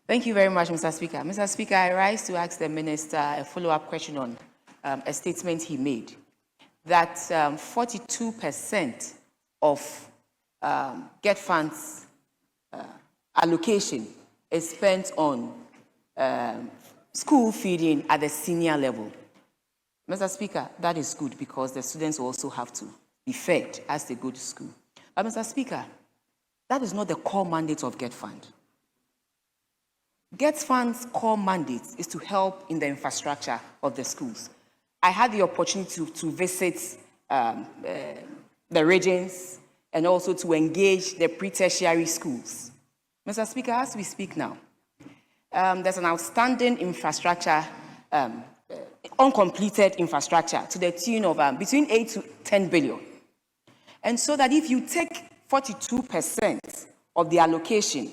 Thank you very much, Mr. Speaker. Mr. Speaker, I rise to ask the Minister a follow-up question on a statement he made, that 42% of GETFund's allocation is spent on school feeding at the senior level. Mr. Speaker, that is good because the students also have to be fed as they go to school. But Mr. Speaker, that is not the core mandate of GETFund. GETFund's core mandate is to help in the infrastructure of the schools. I had the opportunity to visit the regions and also to engage the pre-tertiary schools. Mr. Speaker, as we speak now, there's an outstanding infrastructure, uncompleted infrastructure to the tune of between 8 to 10 billion. And so that if you take 42% of the allocation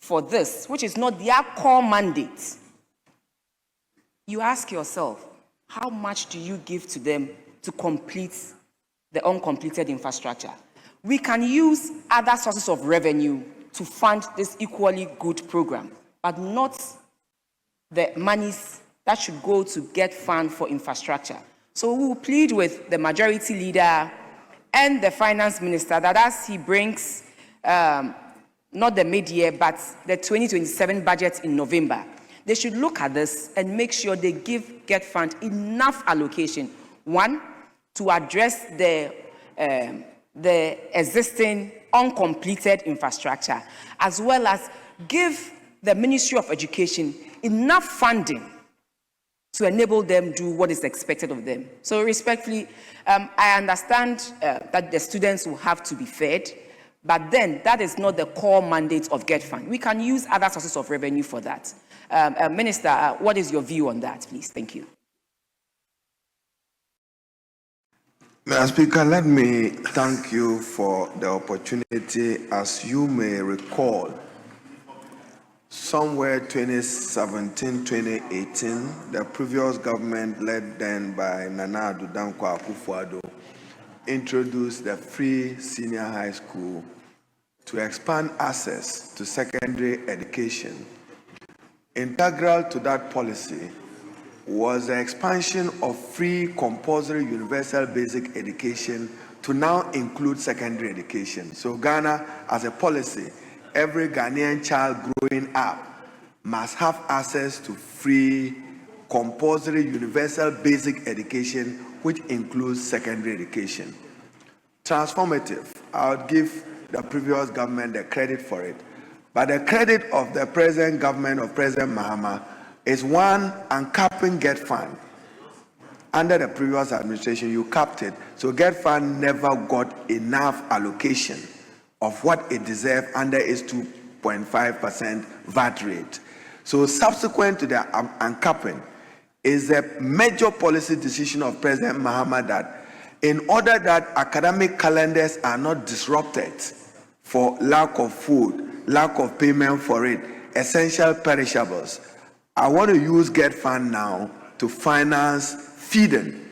for this, which is not their core mandate, you ask yourself, how much do you give to them to complete the uncompleted infrastructure? We can use other sources of revenue to fund this equally good program, but not the monies that should go to GETFund for infrastructure. So we will plead with the majority leader and the finance minister that as he brings not the mid-year, but the 2027 budget in November, they should look at this and make sure they give GETFund enough allocation. One, to address the existing uncompleted infrastructure, as well as give the Ministry of Education enough funding to enable them do what is expected of them. So respectfully, I understand that the students will have to be fed, but then that is not the core mandate of GETFund. We can use other sources of revenue for that. Minister, what is your view on that, please? Thank you. Mr. Speaker, let me thank you for the opportunity. As you may recall, somewhere 2017, 2018, the previous government, led then by Nana Addo Dankwa Akufo-Addo, introduced the free senior high school to expand access to secondary education. Integral to that policy was the expansion of free compulsory universal basic education to now include secondary education. So Ghana, as a policy, every Ghanaian child growing up must have access to free compulsory universal basic education, which includes secondary education. Transformative. I would give the previous government the credit for it, but the credit of the present government of President Mahama is one, uncapping GETFund. Under the previous administration, you capped it, so GETFund never got enough allocation of what it deserved under its 2.5% VAT rate. So subsequent to the uncapping is a major policy decision of President Mahama that in order that academic calendars are not disrupted for lack of food, lack of payment for it, essential perishables, I want to use GETFund now to finance feeding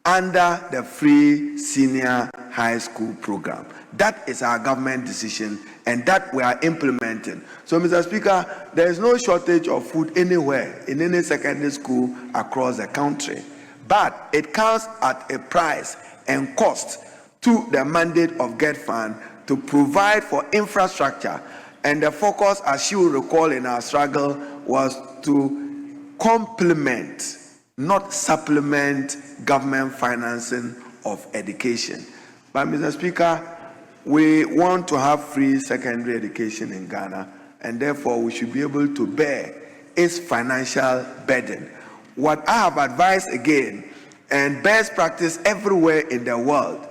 under the free senior high school program. That is our government decision, and that we are implementing. So, Mr. Speaker, there is no shortage of food anywhere in any secondary school across the country, but it comes at a price and cost to the mandate of GETFund to provide for infrastructure. And the focus, as you recall in our struggle, was to complement, not supplement, government financing of education. But Mr. Speaker, we want to have free secondary education in Ghana, and therefore we should be able to bear its financial burden. What I have advised again, and best practice everywhere in the world,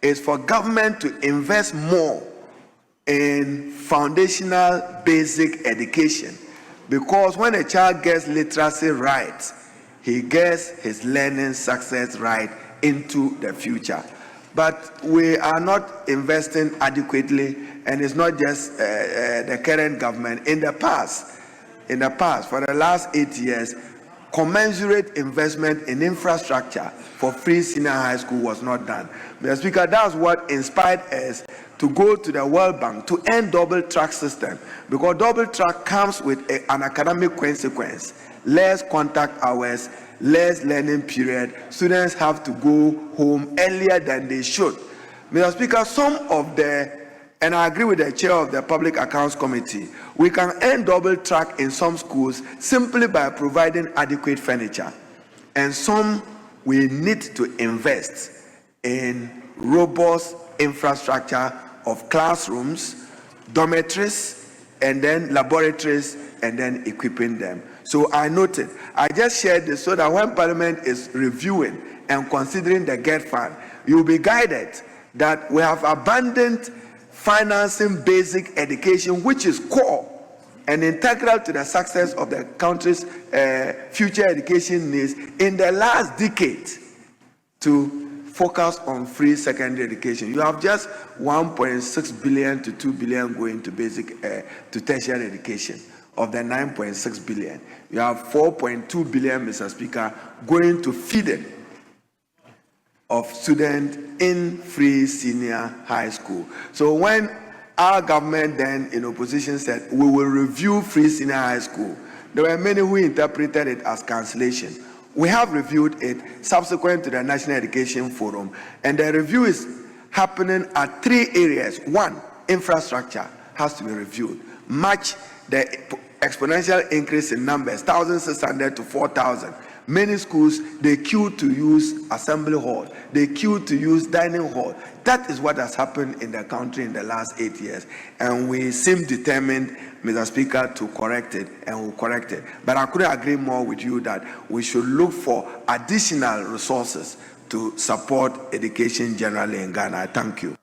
is for government to invest more in foundational basic education, because when a child gets literacy right, he gets his learning success right into the future. But we are not investing adequately, and it's not just the current government. In the past, for the last 8 years, commensurate investment in infrastructure for free senior high school was not done. Mr. Speaker, that's what inspired us to go to the World Bank to end double track system, because double track comes with an academic consequence: less contact hours, less learning period. Students have to go home earlier than they should. Mr. Speaker, some of the, and I agree with the chair of the Public Accounts Committee, we can end double track in some schools simply by providing adequate furniture. And some we need to invest in robust infrastructure of classrooms, dormitories, and then laboratories, and then equipping them. So I noted, I just shared this so that when Parliament is reviewing and considering the GETFund, you'll be guided that we have abandoned financing basic education, which is core and integral to the success of the country's future education needs in the last decade, to focus on free secondary education. You have just 1.6 billion to 2 billion going to basic to tertiary education. Of the 9.6 billion, you have 4.2 billion, Mr. Speaker, going to feeding of students in free senior high school. So when our government then in opposition said we will review free senior high school, there were many who interpreted it as cancellation. We have reviewed it subsequent to the National Education Forum, and the review is happening at 3 areas. 1, infrastructure has to be reviewed. Match the exponential increase in numbers, 1,600 to 4,000. Many schools, they queue to use assembly hall, they queue to use dining hall. That is what has happened in the country in the last 8 years, and we seem determined, Mr. Speaker, to correct it, and we'll correct it. But I couldn't agree more with you that we should look for additional resources to support education generally in Ghana. Thank you.